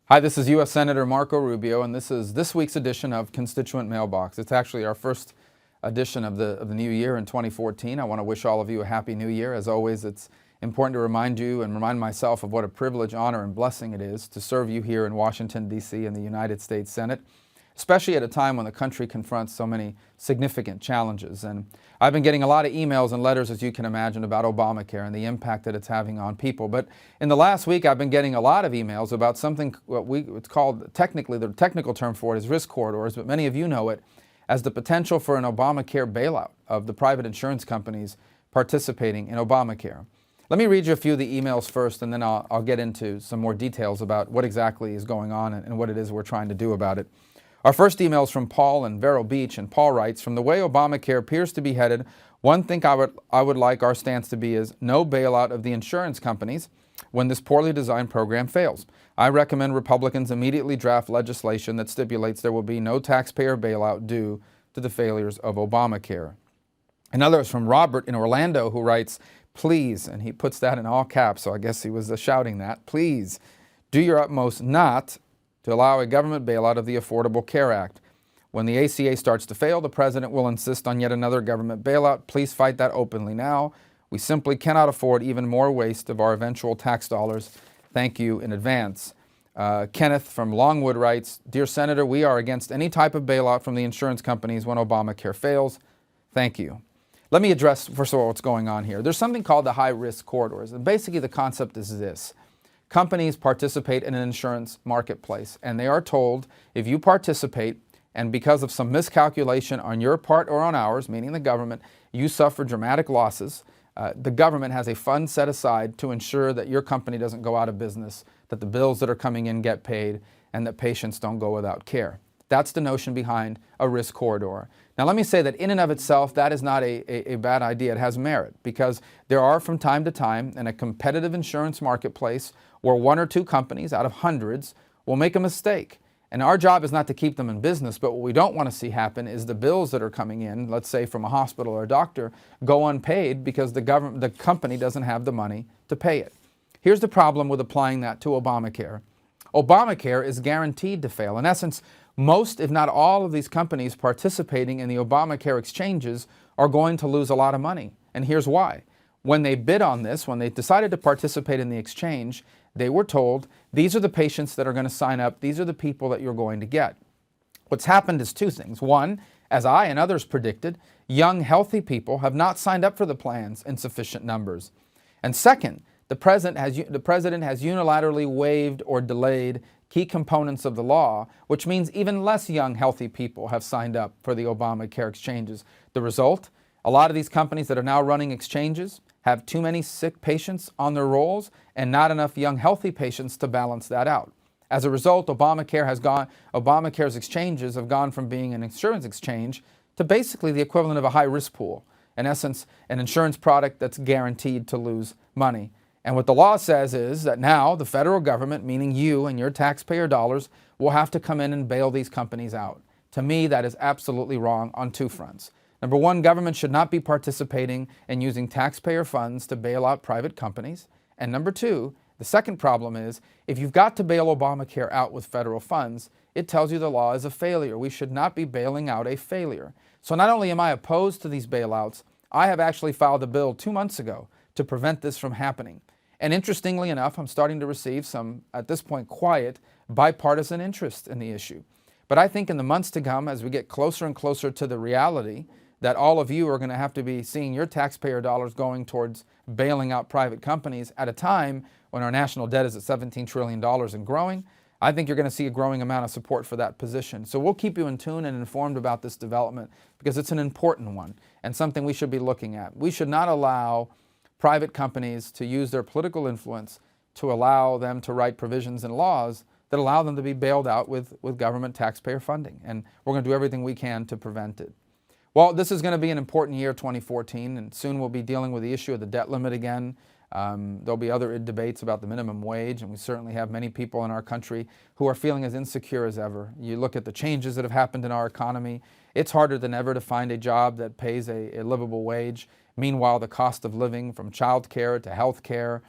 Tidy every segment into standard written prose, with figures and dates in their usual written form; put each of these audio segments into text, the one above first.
Hi, this is U.S. Senator Marco Rubio, and this is this week's edition of Constituent Mailbox. It's actually our first edition of the new year in 2014. I want to wish all of you a happy new year. As always, it's important to remind you and remind myself of what a privilege, honor, and blessing it is to serve you here in Washington, D.C. in the United States Senate, especially at a time when the country confronts so many significant challenges. And I've been getting a lot of emails and letters, as you can imagine, about Obamacare and the impact that it's having on people. But in the last week, I've been getting a lot of emails about something it's called, technically, the technical term for it is risk corridors, but many of you know it as the potential for an Obamacare bailout of the private insurance companies participating in Obamacare. Let me read you a few of the emails first, and then I'll get into some more details about what exactly is going on and what it is we're trying to do about it. Our first email is from Paul in Vero Beach, and Paul writes, "From the way Obamacare appears to be headed, one thing I would like our stance to be is no bailout of the insurance companies when this poorly designed program fails. I recommend Republicans immediately draft legislation that stipulates there will be no taxpayer bailout due to the failures of Obamacare." Another is from Robert in Orlando, who writes, "Please," and he puts that in all caps, so I guess he was shouting that, "please do your utmost not to allow a government bailout of the Affordable Care Act. When the ACA starts to fail, the president will insist on yet another government bailout. Please fight that openly now. We simply cannot afford even more waste of our eventual tax dollars. Thank you in advance." Kenneth from Longwood writes, "Dear Senator, we are against any type of bailout from the insurance companies when Obamacare fails. Thank you." Let me address, first of all, what's going on here. There's something called the high-risk corridors, and basically the concept is this. Companies participate in an insurance marketplace, and they are told, if you participate and because of some miscalculation on your part or on ours, meaning the government, you suffer dramatic losses, the government has a fund set aside to ensure that your company doesn't go out of business, that the bills that are coming in get paid, and that patients don't go without care. That's the notion behind a risk corridor. Now, let me say that in and of itself, that is not a bad idea. It has merit, because there are from time to time in a competitive insurance marketplace where one or two companies out of hundreds will make a mistake. And our job is not to keep them in business, but what we don't want to see happen is the bills that are coming in, let's say from a hospital or a doctor, go unpaid because the company doesn't have the money to pay it. Here's the problem with applying that to Obamacare. Obamacare is guaranteed to fail. In essence, most, if not all, of these companies participating in the Obamacare exchanges are going to lose a lot of money. And here's why. When they bid on this, when they decided to participate in the exchange, they were told, these are the patients that are going to sign up, these are the people that you're going to get. What's happened is two things. One, as I and others predicted, young, healthy people have not signed up for the plans in sufficient numbers. And second, the president has unilaterally waived or delayed key components of the law, which means even less young, healthy people have signed up for the Obamacare exchanges. The result, a lot of these companies that are now running exchanges have too many sick patients on their rolls and not enough young, healthy patients to balance that out. As a result, Obamacare's exchanges have gone from being an insurance exchange to basically the equivalent of a high-risk pool. In essence, an insurance product that's guaranteed to lose money. And what the law says is that now the federal government, meaning you and your taxpayer dollars, will have to come in and bail these companies out. To me, that is absolutely wrong on two fronts. Number one, government should not be participating in using taxpayer funds to bail out private companies. And number two, the second problem is, if you've got to bail Obamacare out with federal funds, it tells you the law is a failure. We should not be bailing out a failure. So not only am I opposed to these bailouts, I have actually filed a bill 2 months ago to prevent this from happening. And interestingly enough, I'm starting to receive some, at this point, quiet, bipartisan interest in the issue. But I think in the months to come, as we get closer and closer to the reality that all of you are going to have to be seeing your taxpayer dollars going towards bailing out private companies at a time when our national debt is at $17 trillion and growing, I think you're going to see a growing amount of support for that position. So we'll keep you in tune and informed about this development because it's an important one and something we should be looking at. We should not allow private companies to use their political influence to allow them to write provisions and laws that allow them to be bailed out with government taxpayer funding. And we're going to do everything we can to prevent it. Well, this is going to be an important year, 2014, and soon we'll be dealing with the issue of the debt limit again. There'll be other debates about the minimum wage, and we certainly have many people in our country who are feeling as insecure as ever. You look at the changes that have happened in our economy. It's harder than ever to find a job that pays a livable wage. Meanwhile, the cost of living, from child care to health care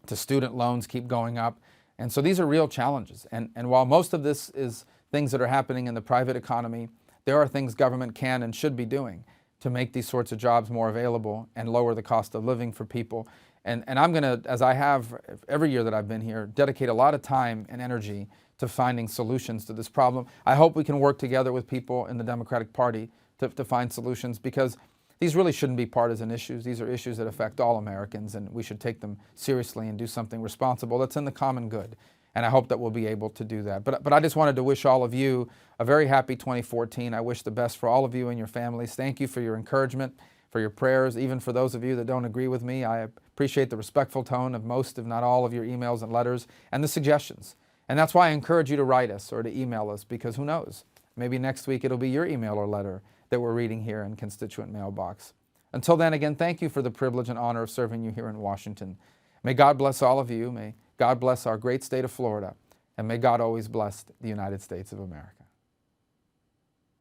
to student loans, keep going up. And so these are real challenges. And while most of this is things that are happening in the private economy, there are things government can and should be doing to make these sorts of jobs more available and lower the cost of living for people. And I'm going to, as I have every year that I've been here, dedicate a lot of time and energy to finding solutions to this problem. I hope we can work together with people in the Democratic Party to find solutions, because these really shouldn't be partisan issues. These are issues that affect all Americans, and we should take them seriously and do something responsible that's in the common good. And I hope that we'll be able to do that. But I just wanted to wish all of you a very happy 2014. I wish the best for all of you and your families. Thank you for your encouragement, for your prayers, even for those of you that don't agree with me. I appreciate the respectful tone of most, if not all, of your emails and letters and the suggestions. And that's why I encourage you to write us or to email us, because who knows? Maybe next week it'll be your email or letter that we're reading here in Constituent Mailbox. Until then, again, thank you for the privilege and honor of serving you here in Washington. May God bless all of you. May God bless our great state of Florida. And may God always bless the United States of America.